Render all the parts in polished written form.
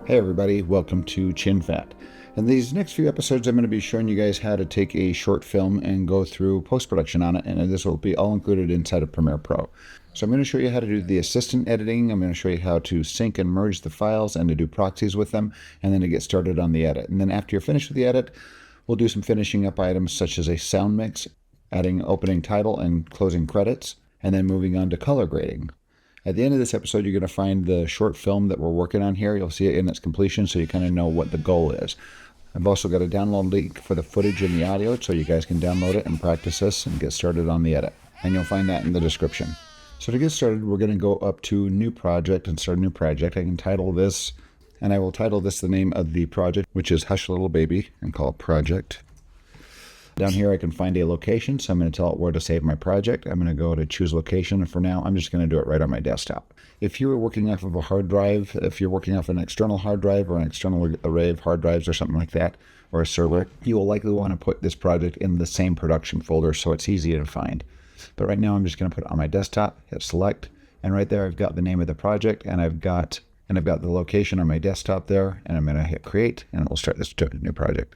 Hey everybody, welcome to ChinFat. In these next few episodes, I'm going to be showing you guys how to take a short film and go through post-production on it, and this will be all included inside of Premiere Pro. So I'm going to show you how to do the assistant editing, I'm going to show you how to sync and merge the files and to do proxies with them, and then to get started on the edit. And then after you're finished with the edit, we'll do some finishing up items such as a sound mix, adding opening title and closing credits, and then moving on to color grading. At the end of this episode, you're going to find the short film that we're working on here. You'll see it in its completion, so you kind of know what the goal is. I've also got a download link for the footage and the audio, so you guys can download it and practice this and get started on the edit. And you'll find that in the description. So to get started, we're going to go up to New Project and start a new project. I can title this, and I will title this the name of the project, which is Hush Little Baby, and call it Project. Down here I can find a location, so I'm going to tell it where to save my project. I'm going to go to choose location, and for now I'm just going to do it right on my desktop. If you were working off of a hard drive, if you're working off an external hard drive or an external array of hard drives or something like that, or a server, you will likely want to put this project in the same production folder so it's easy to find. But right now I'm just going to put it on my desktop, hit select, and right there I've got the name of the project, and I've got the location on my desktop there, and I'm going to hit create, and it will start this new project.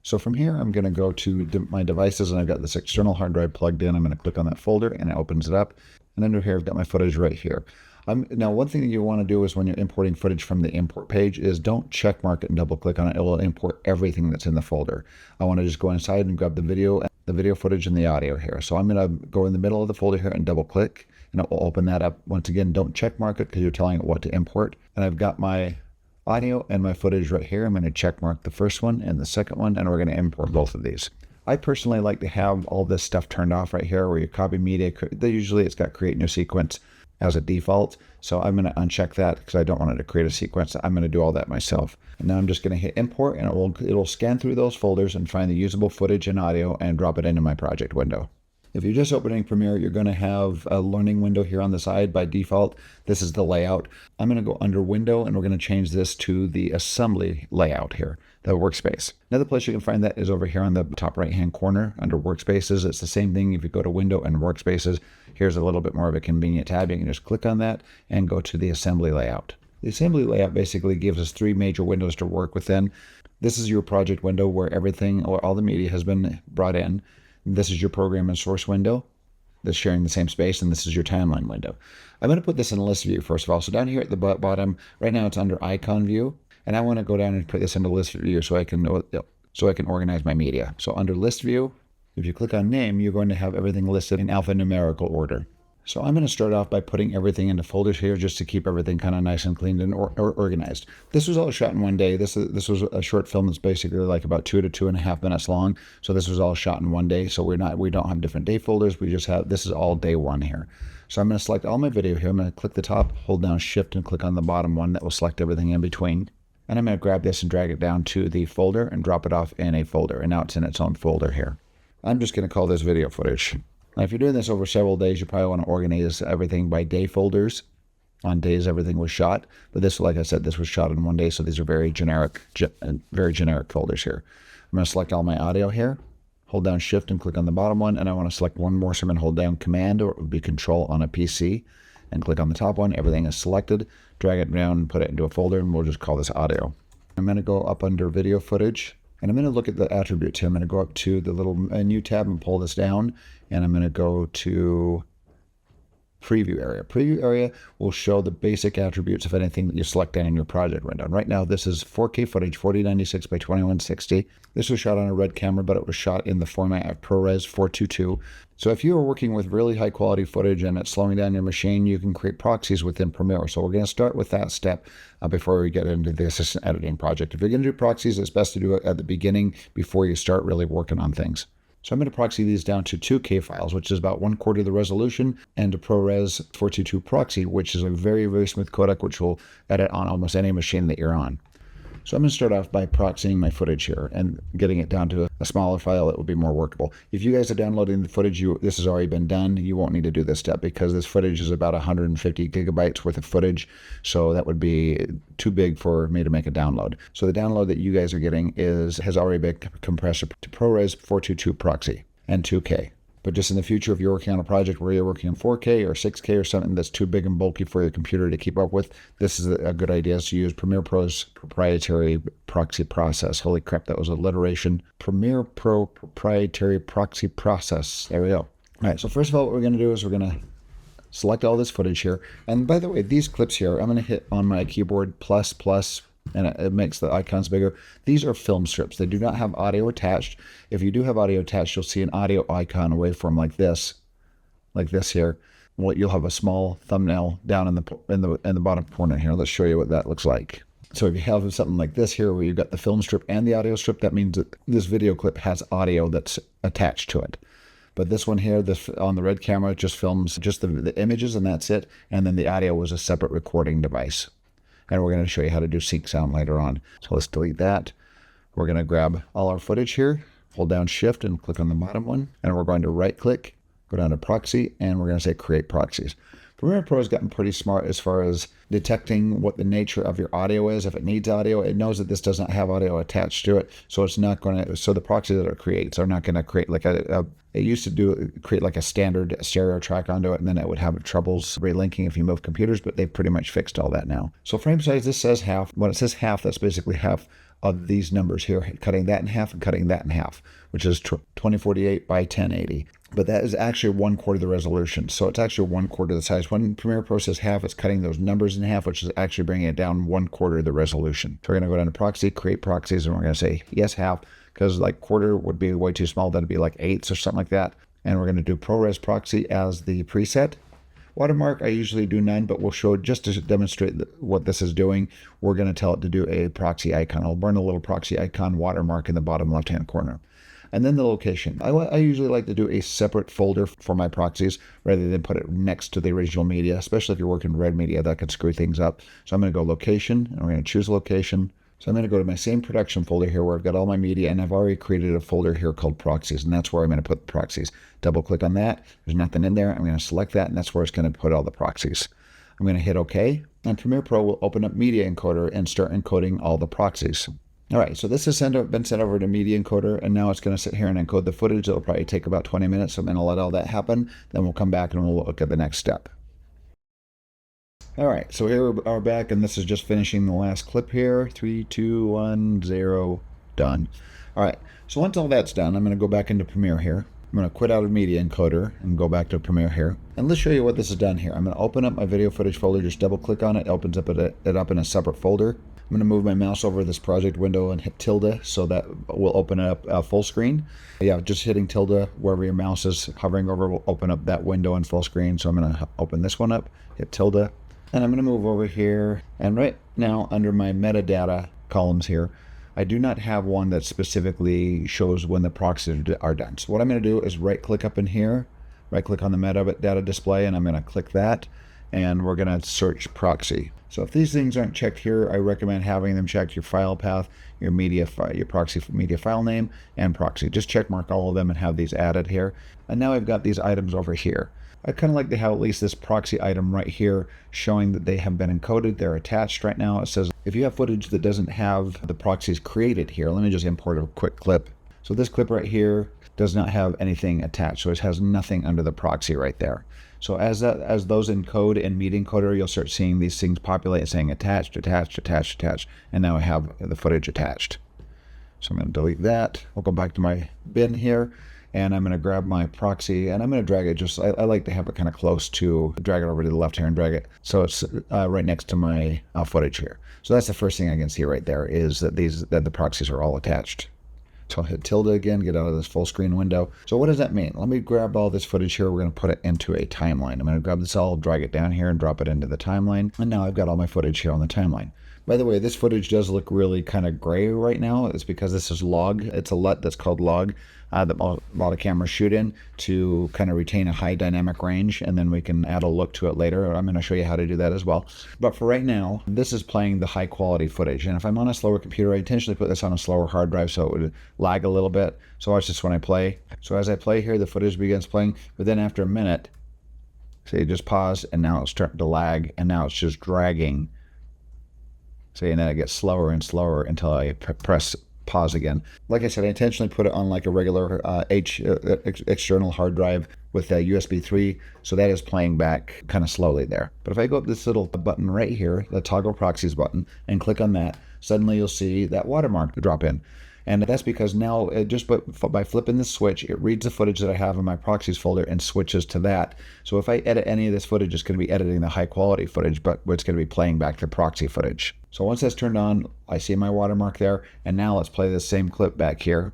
So from here, I'm going to go to my devices, and I've got this external hard drive plugged in. I'm going to click on that folder, and it opens it up. And under here, I've got my footage right here. Now, one thing that you want to do is when you're importing footage from the import page is don't check mark it and double click on it. It will import everything that's in the folder. I want to just go inside and grab the video footage and the audio here. So I'm going to go in the middle of the folder here and double click, and it will open that up. Once again, don't check mark it because you're telling it what to import. And I've got my audio and my footage right here. I'm going to check mark the first one and the second one, and we're going to import both of these. I personally like to have all this stuff turned off right here where you copy media. Usually it's got create new sequence as a default, so I'm going to uncheck that because I don't want it to create a sequence. I'm going to do all that myself. And now I'm just going to hit import, and it'll scan through those folders and find the usable footage and audio and drop it into my project window. If you're just opening Premiere, you're going to have a learning window here on the side by default. This is the layout. I'm going to go under Window, and we're going to change this to the Assembly layout here, the workspace. Another place you can find that is over here on the top right-hand corner under Workspaces. It's the same thing if you go to Window and Workspaces. Here's a little bit more of a convenient tab. You can just click on that and go to the Assembly layout. The Assembly layout basically gives us three major windows to work within. This is your project window where everything or all the media has been brought in. This is your program and source window that's sharing the same space, and this is your timeline window. I'm going to put this in list view first of all. So down here at the bottom, right now it's under icon view, and I want to go down and put this into list view so I can organize my media. So under list view, if you click on name, you're going to have everything listed in alphanumerical order. So I'm going to start off by putting everything into folders here just to keep everything kind of nice and clean and organized. This was all shot in one day. This was a short film that's basically like about 2 to 2.5 minutes long. So this was all shot in one day. So we don't have different day folders. We just have, this is all day one here. So I'm going to select all my video here. I'm going to click the top, hold down shift, and click on the bottom one. That will select everything in between. And I'm going to grab this and drag it down to the folder and drop it off in a folder. And now it's in its own folder here. I'm just going to call this video footage. Now, if you're doing this over several days, you probably want to organize everything by day folders. On days everything was shot, but this, like I said, this was shot in one day, so these are very generic folders here. I'm going to select all my audio here, hold down Shift and click on the bottom one, and I want to select one more, so I'm going to hold down Command, or it would be Control on a PC, and click on the top one. Everything is selected, drag it down, and put it into a folder, and we'll just call this audio. I'm going to go up under video footage, and I'm going to look at the attributes here. I'm going to go up to the little menu tab and pull this down, and I'm going to go to Preview Area. Preview Area will show the basic attributes of anything that you select in your project window. And right now, this is 4K footage, 4096 by 2160. This was shot on a Red camera, but it was shot in the format of ProRes 422. So if you are working with really high quality footage and it's slowing down your machine, you can create proxies within Premiere. So we're going to start with that step before we get into the assistant editing project. If you're going to do proxies, it's best to do it at the beginning before you start really working on things. So I'm going to proxy these down to 2K files, which is about 1/4 the resolution, and a ProRes 422 proxy, which is a very, very smooth codec, which will edit on almost any machine that you're on. So I'm going to start off by proxying my footage here and getting it down to a smaller file that will be more workable. If you guys are downloading the footage, this has already been done. You won't need to do this step because this footage is about 150 gigabytes worth of footage. So that would be too big for me to make a download. So the download that you guys are getting has already been compressed to ProRes 422 proxy and 2K. But just in the future, if you're working on a project where you're working in 4K or 6K or something that's too big and bulky for your computer to keep up with, this is a good idea to use Premiere Pro's proprietary proxy process. Holy crap, that was alliteration. Premiere Pro proprietary proxy process. There we go. All right, so first of all, what we're going to do is we're going to select all this footage here. And by the way, these clips here, I'm going to hit on my keyboard plus, and it makes the icons bigger. These are film strips. They do not have audio attached. If you do have audio attached, you'll see an audio icon waveform like this here. Well, you'll have a small thumbnail down in the bottom corner here. Let's show you what that looks like. So if you have something like this here where you've got the film strip and the audio strip, that means that this video clip has audio that's attached to it. But this one here, this on the red camera, just films just the images and that's it. And then the audio was a separate recording device. And we're going to show you how to do sync sound later on. So let's delete that. We're going to grab all our footage here, hold down Shift and click on the bottom one. And we're going to right click, go down to proxy, and we're going to say create proxies. Premiere Pro has gotten pretty smart as far as detecting what the nature of your audio is. If it needs audio, it knows that this doesn't have audio attached to it. So it's not going to, so the proxy that it creates are not going to create like it used to create like a standard stereo track onto it, and then it would have troubles relinking if you move computers, but they've pretty much fixed all that now. So frame size, this says half. When it says half, that's basically half of these numbers here, cutting that in half and cutting that in half, which is 2048 by 1080. But that is actually 1/4 the resolution. So it's actually 1/4 the size. When Premiere Pro says half, it's cutting those numbers in half, which is actually bringing it down 1/4 the resolution. So we're going to go down to proxy, create proxies, and we're going to say yes, half, because like quarter would be way too small. That'd be like eighths or something like that. And we're going to do ProRes proxy as the preset. Watermark, I usually do none, but we'll show just to demonstrate what this is doing. We're going to tell it to do a proxy icon. I'll burn a little proxy icon watermark in the bottom left-hand corner. And then the location. I usually like to do a separate folder for my proxies rather than put it next to the original media, especially if you're working red media, that could screw things up. So I'm going to go location, and we're going to choose location. So I'm going to go to my same production folder here where I've got all my media, and I've already created a folder here called proxies, and that's where I'm going to put the proxies. Double click on that. There's nothing in there. I'm going to select that, and that's where it's going to put all the proxies. I'm going to hit OK, and Premiere Pro will open up Media Encoder and start encoding all the proxies. All right, so this has been sent over to Media Encoder, and now it's going to sit here and encode the footage. It'll probably take about 20 minutes, so I'm going to let all that happen. Then we'll come back and we'll look at the next step. All right, so here we are back, and this is just finishing the last clip here. 3, 2, 1, 0, done. All right, so once all that's done, I'm going to go back into Premiere here. I'm going to quit out of Media Encoder and go back to Premiere here. And let's show you what this has done here. I'm going to open up my video footage folder, just double click on it, opens up it up in a separate folder. I'm going to move my mouse over this project window and hit tilde, so that will open up full screen. Yeah, just hitting tilde wherever your mouse is hovering over will open up that window in full screen. So I'm going to open this one up, hit tilde, and I'm going to move over here. And right now under my metadata columns here, I do not have one that specifically shows when the proxies are done. So what I'm going to do is right click up in here, right click on the metadata display, and I'm going to click that, and we're going to search proxy. So if these things aren't checked here, I recommend having them checked: your file path, your proxy media file name, and proxy. Just check mark all of them and have these added here. And now I've got these items over here. I kind of like to have at least this proxy item right here showing that they have been encoded. They're attached right now. It says if you have footage that doesn't have the proxies created here, let me just import a quick clip. So this clip right here does not have anything attached, so it has nothing under the proxy right there. So as those encode in Media Encoder, you'll start seeing these things populate saying attached, attached, attached, attached, and now I have the footage attached. So I'm going to delete that. I'll go back to my bin here, and I'm going to grab my proxy, and I'm going to drag it just, I like to have it kind of close to, drag it over to the left here and drag it so it's right next to my footage here. So that's the first thing I can see right there, is that the proxies are all attached. So I'll hit tilde again, get out of this full screen window. So what does that mean? Let me grab all this footage here. We're going to put it into a timeline. I'm going to grab this all, drag it down here, and drop it into the timeline. And now I've got all my footage here on the timeline. By the way, this footage does look really kind of gray right now. It's because this is log. It's a LUT that's called log that a lot of cameras shoot in to kind of retain a high dynamic range, and then we can add a look to it later. I'm going to show you how to do that as well. But for right now, this is playing the high quality footage. And if I'm on a slower computer, I intentionally put this on a slower hard drive so it would lag a little bit. So watch this when I play. So as I play here, the footage begins playing, but then after a minute, see, it just paused, and now it's starting to lag, and now it's just dragging. See, and then it gets slower and slower until I press pause again. Like I said, I intentionally put it on like a regular external hard drive with a USB 3, so that is playing back kind of slowly there. But if I go up this little button right here, the toggle proxies button, and click on that, suddenly you'll see that watermark drop in. And that's because now, just by flipping the switch, it reads the footage that I have in my proxies folder and switches to that. So if I edit any of this footage, it's going to be editing the high quality footage, but it's going to be playing back the proxy footage. So once that's turned on, I see my watermark there. And now let's play the same clip back here.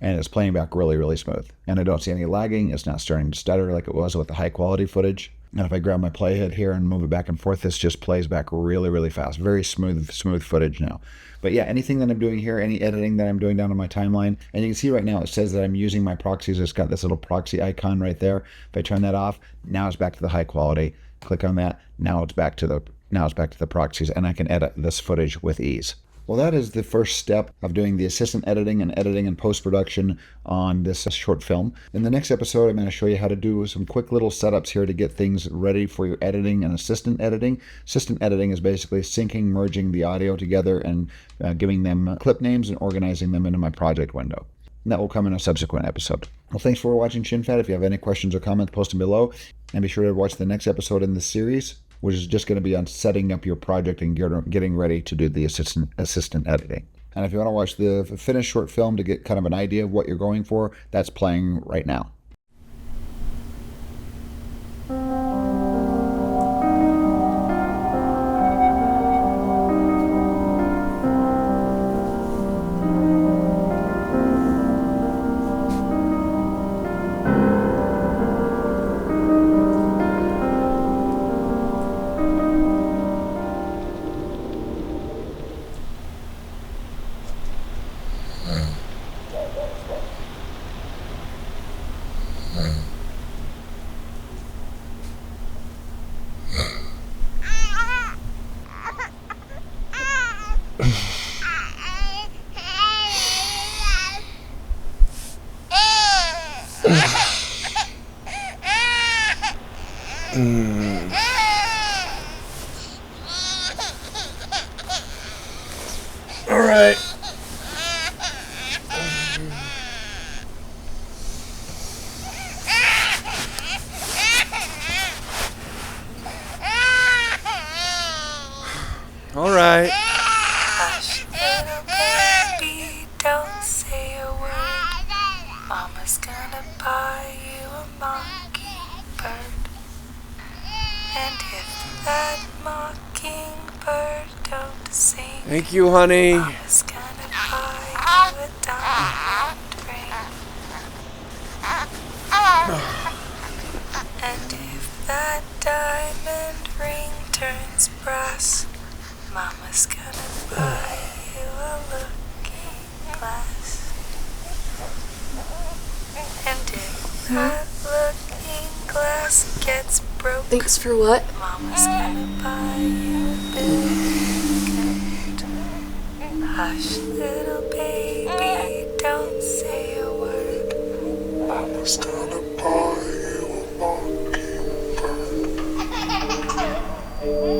And it's playing back really, really smooth. And I don't see any lagging. It's not starting to stutter like it was with the high quality footage. And if I grab my playhead here and move it back and forth, this just plays back really, really fast. Very smooth footage now. But yeah, anything that I'm doing here, any editing that I'm doing down on my timeline, and you can see right now it says that I'm using my proxies. It's got this little proxy icon right there. If I turn that off, now it's back to the high quality. Click on that. Now it's back to the proxies, and I can edit this footage with ease. Well, that is the first step of doing the assistant editing and post-production on this short film. In the next episode, I'm going to show you how to do some quick little setups here to get things ready for your editing and assistant editing. Assistant editing is basically syncing, merging the audio together and giving them clip names and organizing them into my project window. And that will come in a subsequent episode. Well, thanks for watching ShinFat. If you have any questions or comments, post them below. And be sure to watch the next episode in this series, which is just going to be on setting up your project and getting ready to do the assistant editing. And if you want to watch the finished short film to get kind of an idea of what you're going for, that's playing right now. All right. All right. Hush, little baby, don't say a word. Mama's gonna buy you a mockingbird. And if that mockingbird don't sing, Thank you, honey. Mama's gonna buy you a diamond ring. And if that diamond ring turns brass, Mama's gonna buy you a looking glass. And if that looking glass gets broke, Thanks for what? Mama's gonna buy you a big gift. Hush, little baby, don't say a word. Mama's gonna buy you a mockingbird.